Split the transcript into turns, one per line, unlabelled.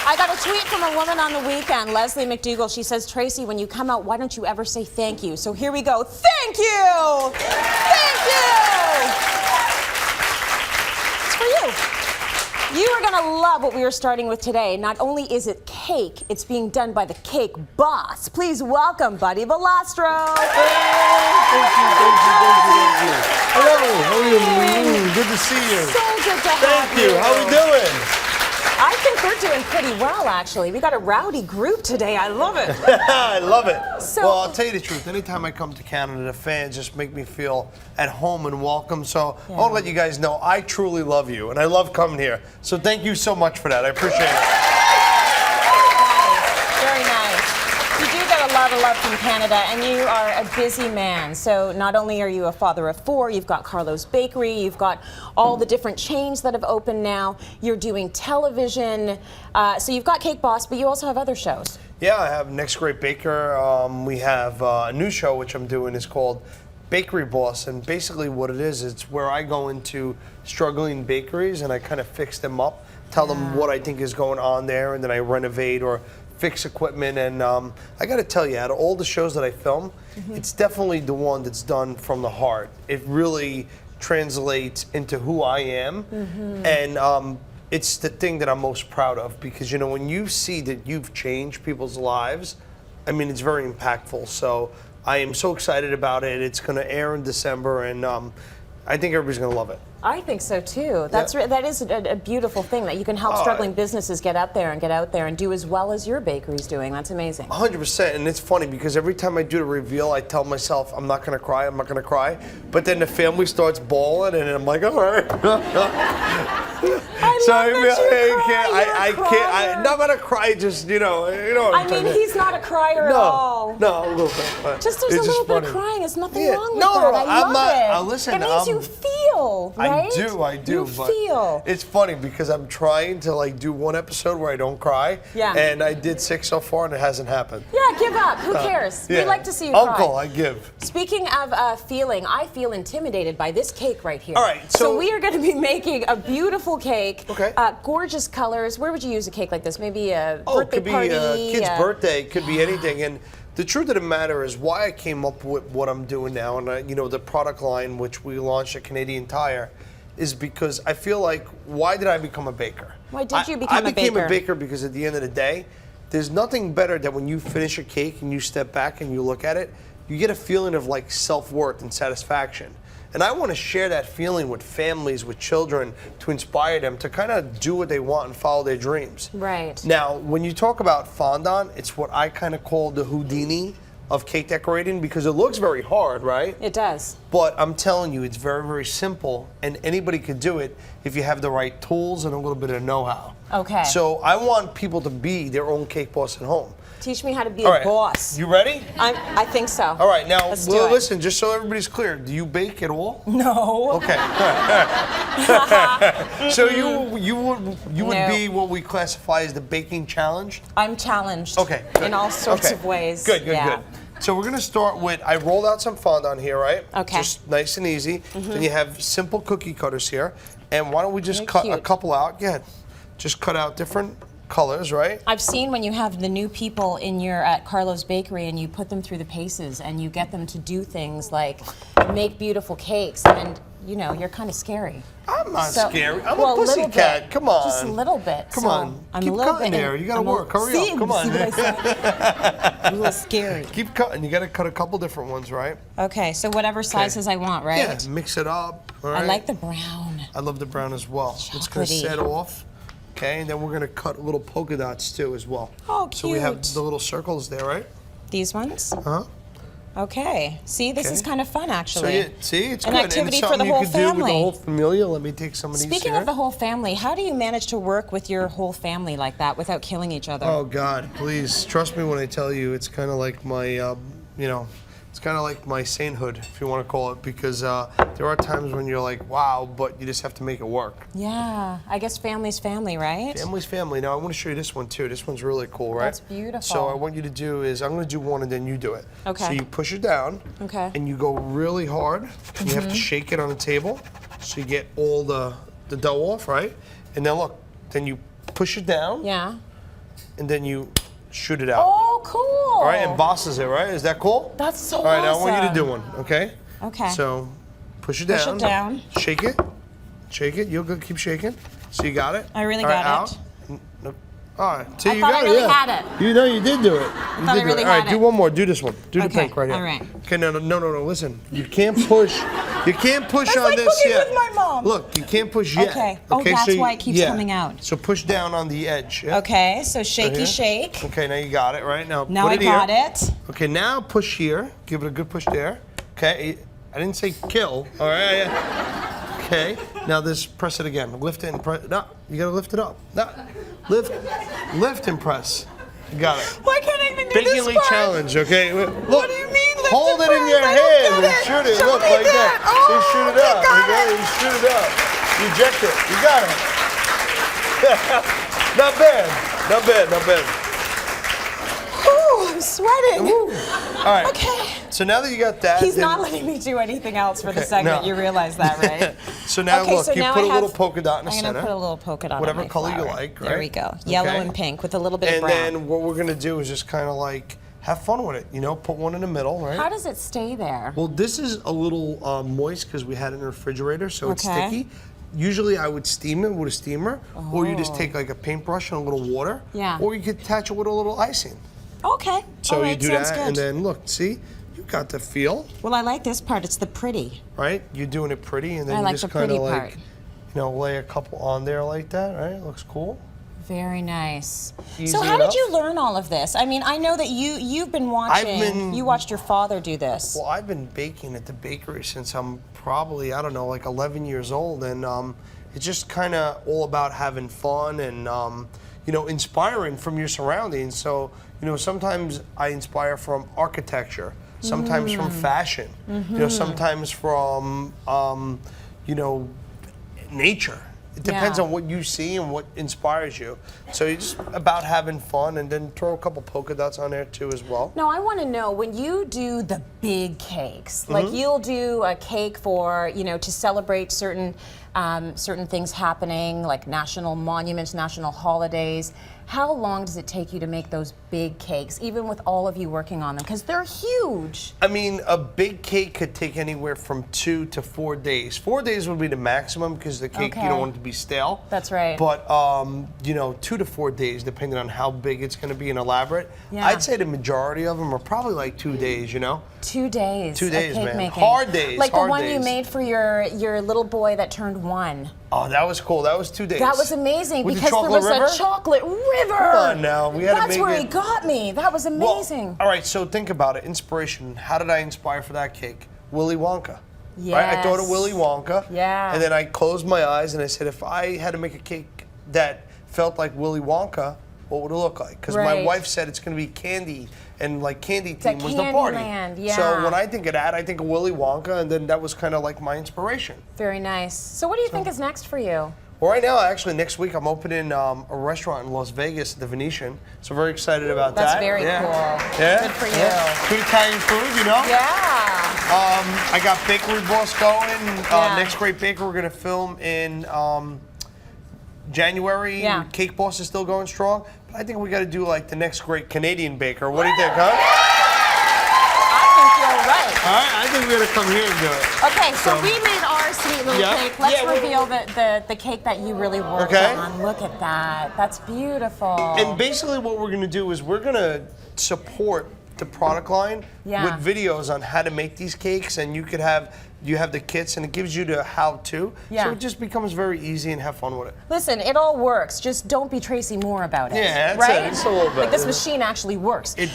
I got a tweet from a woman on the weekend, Leslie McDougall. She says, Tracy, when you come out, why don't you ever say thank you? So here we go. Thank you! Thank you! It's for you. You are going to love what we are starting with today. Not only is it cake, it's being done by the cake boss. Please welcome Buddy Valastro.
Thank you. Hello, how are you? Good to see you.
So good to have you.
Thank you. How are we doing?
I think we're doing pretty well, actually. We got a rowdy group today. I love it.
I love it.
So,
well, I'll tell you the truth. Anytime I come to Canada, the fans just make me feel at home and welcome. So I want to let you guys know I truly love you, and I love coming here. So thank you so much for that. I appreciate it.
Nice. Very nice. You do get a lot of love from Canada, and you are a busy man. So not only are you a father of 4, you've got Carlo's Bakery, you've got all the different chains that have opened now. You're doing television. So you've got Cake Boss, but you also have other shows.
Yeah, I have Next Great Baker. We have a new show which I'm doing is called Bakery Boss, and basically what it is, it's where I go into struggling bakeries and I kind of fix them up, tell them what I think is going on there, and then I renovate or fix equipment. And I got to tell you, out of all the shows that I film, it's definitely the one that's done from the heart. It really translates into who I am, and it's the thing that I'm most proud of, because you know, when you see that you've changed people's lives, I mean, it's very impactful. So I am so excited about it. It's going to air in December, and I think everybody's going to love it.
I think so too. That is a beautiful thing, that you can help struggling businesses get out there and do as well as your bakery's doing. That's amazing.
100%, and it's funny because every time I do the reveal, I tell myself I'm not gonna cry, I'm not gonna cry, but then the family starts bawling, and I'm like, all right. I can't. I'm not gonna cry. Just you know.
I mean, he's not a crier at all.
No, a little bit.
Just there's a little bit of crying. There's nothing wrong with
that.
I love it.
Listen,
it means you feel, right?
I do.
You
but
feel.
It's funny because I'm trying to like do one episode where I don't cry.
Yeah.
And I did 6 so far, and it hasn't happened.
Yeah, give up. Who cares?
Yeah.
We like to see you
Uncle,
cry.
I give.
Speaking of feeling, I feel intimidated by this cake right here.
All right,
so we are going to be making a beautiful cake.
Okay.
Gorgeous colors. Where would you use a cake like this? Maybe a birthday
it could be
party?
a kid's birthday. It could be anything. And the truth of the matter is why I came up with what I'm doing now, and the product line which we launched at Canadian Tire, is because I feel like, why did I become a baker?
Why did you become a baker?
I became a baker because at the end of the day, there's nothing better than when you finish a cake and you step back and you look at it, you get a feeling of like self-worth and satisfaction. And I want to share that feeling with families, with children, to inspire them to kind of do what they want and follow their dreams.
Right.
Now, when you talk about fondant, it's what I kind of call the Houdini of cake decorating, because it looks very hard, right?
It does.
But I'm telling you, it's very, very simple, and anybody could do it if you have the right tools and a little bit of know-how.
Okay.
So I want people to be their own cake boss at home.
Teach me how to be a boss.
You ready?
I think so.
All right, now,
listen,
just so everybody's clear, do you bake at all?
No.
Okay. So you would be what we classify as the baking challenge?
I'm challenged.
Okay. Good.
In all sorts of ways.
Good. So we're gonna start with, I rolled out some fondant here, right?
Okay.
Just nice and easy. Then you have simple cookie cutters here. And why don't we just cut a couple out? Yeah. Just cut out different colors, right?
I've seen when you have the new people at Carlo's Bakery and you put them through the paces and you get them to do things like make beautiful cakes, and you're kind of scary.
I'm not scary. I'm a pussycat. Come on.
Just a little bit.
Come on.
I'm
Keep
a little
cutting
bit
there. You gotta work. Hurry up. Come on.
See what I said? I'm a little scary.
Keep cutting. You gotta cut a couple different ones, right?
Okay, so whatever sizes I want, right?
Yeah, mix it up. All right?
I like the brown.
I love the brown as well. It's gonna set off. Okay, and then we're gonna cut little polka dots too as well.
Oh, cute.
So we have the little circles there, right?
These ones?
Uh-huh.
Okay. See, this is kind of fun, actually.
So see, it's
an
good.
activity
and it's
for the whole
you could do with the
family.
whole familia. Let me take some of these
Speaking
here.
of the whole family, how do you manage to work with your whole family like that without killing each other?
Oh God, please trust me when I tell you, it's kind of like my, it's kind of like my sainthood, if you want to call it, because there are times when you're like, wow, but you just have to make it work.
Yeah, I guess family's family, right?
Family's family. Now, I want to show you this one, too. This one's really cool, right?
That's beautiful.
So what I want you to do is, I'm going to do one and then you do it.
Okay.
So you push it down.
Okay.
And you go really hard. And you have to shake it on the table so you get all the dough off, right? And then look, then you push it down.
Yeah.
and then you shoot it out.
Oh, cool.
All right, and bosses it, right? Is that cool?
That's so
All right, now I want you to
awesome.
do one, okay?
Okay.
So push it down.
Push it down.
Shake it. Shake it. You'll go keep shaking. So you got it?
I really
All right,
got
out. No. All right. See,
I
you
thought
got
I really
it.
had it.
You know you did do it. You
thought I
did do
really
it. All right,
had
do
it.
one more. Do this one. Do the
Okay,
pink right here.
all right.
Okay, no. Listen, you can't push. You can't push
That's
on
like
this
cooking
yet.
with my mom.
Look, you can't push yet.
Okay. Oh, that's why it keeps coming out.
So push down on the edge. Yeah?
Okay, so shaky
here.
shake.
Okay, now you got it, right? Now
Now
put
I
it
got
here.
it.
Okay, now push here. Give it a good push there. Okay, I didn't say kill. All right. Okay, now this, press it again. Lift it and press. No, you gotta lift it up. No, lift and press. You got it.
Why can't I even do this
Bacon
part?
challenge, okay? Look,
What do you mean, lift
hold
and
it in
press?
your
I don't
hand
get
and
it.
shoot it.
Show
Look,
me
like that.
that. Oh,
See, shoot it
I
up.
got
Okay,
it.
you shoot it up. You eject it. You got it. Not bad. Not bad. Not bad.
Ooh, I'm sweating.
All right.
Okay.
So now that you got that,
He's
then-
not letting me do anything else for the
Okay,
segment.
no.
You realize that, right?
So now
Okay,
look,
so
you
now
put
I
a little
have-
polka dot in the
I'm
center.
gonna put a little polka dot
Whatever
on my
color you
flower.
like,
There
right?
we go. Yellow
Okay.
and pink with a little bit of
And
brown.
then what we're gonna do is just kind of like have fun with it. You know, put one in the middle, right?
How does it stay there?
Well, this is a little moist because we had it in the refrigerator, so it's
Okay.
sticky. Usually I would steam it with a steamer, or you just take like a paintbrush and a little water,
Yeah.
or you could attach it with a little icing.
Okay.
So
All right,
you do
sounds
that,
good.
and then look, see, you got the feel,
Well, I like this part. It's the pretty.
right? You're doing it pretty, and then
I
you
like
just
the
kind
pretty
of
part.
like, you know, lay a couple on there like that, right? Looks cool.
Very nice.
Easy
So how did
enough.
you learn all of this? I mean, I know that you've been watching. You watched your father do this.
Well, I've been baking at the bakery since I'm probably, I don't know, like 11 years old, and it's just kind of all about having fun and you know, inspiring from your surroundings. So, you know, sometimes I inspire from architecture, sometimes from fashion, you know, sometimes from you know, nature. It depends
Yeah.
on what you see and what inspires you. So it's just about having fun, and then throw a couple polka dots on there too as well.
Now, I want to know, when you do the big cakes, like you'll do a cake for, you know, to celebrate certain things happening, like national monuments, national holidays. How long does it take you to make those big cakes, even with all of you working on them? Because they're huge.
I mean, a big cake could take anywhere from 2 to 4 days. 4 days would be the maximum because the cake, you
Okay.
don't want it to be stale.
That's right.
But, you know, 2 to 4 days, depending on how big it's going to be and elaborate.
Yeah.
I'd say the majority of them are probably like 2 days, you know?
2 days.
2 days,
of cake
man.
making.
Hard days,
Like the
hard
one you
days.
made for your little boy that turned 1.
Oh, that was cool. That was 2 days.
That was amazing
With the
because there
chocolate
was
river?
a chocolate river.
Come on now, we had to
That's
make
where
it-
he got me. That was
Well,
amazing.
all right, so think about it. Inspiration. How did I inspire for that cake? Willy Wonka. Right? I thought of
Yes.
Willy Wonka.
Yeah.
And then I closed my eyes and I said, if I had to make a cake that felt like Willy Wonka, what would it look like? Because my
Right.
wife said it's going to be candy, and like candy
like
theme was the party.
Candyland, yeah.
So when I think of that, I think of Willy Wonka, and then that was kind of like my inspiration.
Very nice. So what do you think is next for you?
Well, right now, actually, next week I'm opening a restaurant in Las Vegas, the Venetian. So very excited about
That's
that.
very
Yeah.
cool.
Yeah.
Good for you.
Yeah. Good Italian food, you know.
Yeah.
I got Bakery Boss going.
Yeah.
Next Great Baker, we're gonna film in January.
Yeah.
Cake Boss is still going strong, but I think we got to do like the Next Great Canadian Baker. What do you think, huh?
I think you're right.
All right, I think we got to come here and do it.
Okay, so
So-
we made our sweet little
Yeah.
cake. Let's
Yeah, well-
reveal the cake that you really worked
Okay.
on. Look at that. That's beautiful.
And basically, what we're gonna do is we're gonna support the product line
Yeah.
with videos on how to make these cakes, and you have the kits, and it gives you the how-to.
Yeah.
So it just becomes very easy and have fun with it.
Listen, it all works. Just don't be Tracy Moore about it.
Yeah, that's
right?
it. It's a little bit,
Like this
yeah.
machine actually works.
It does.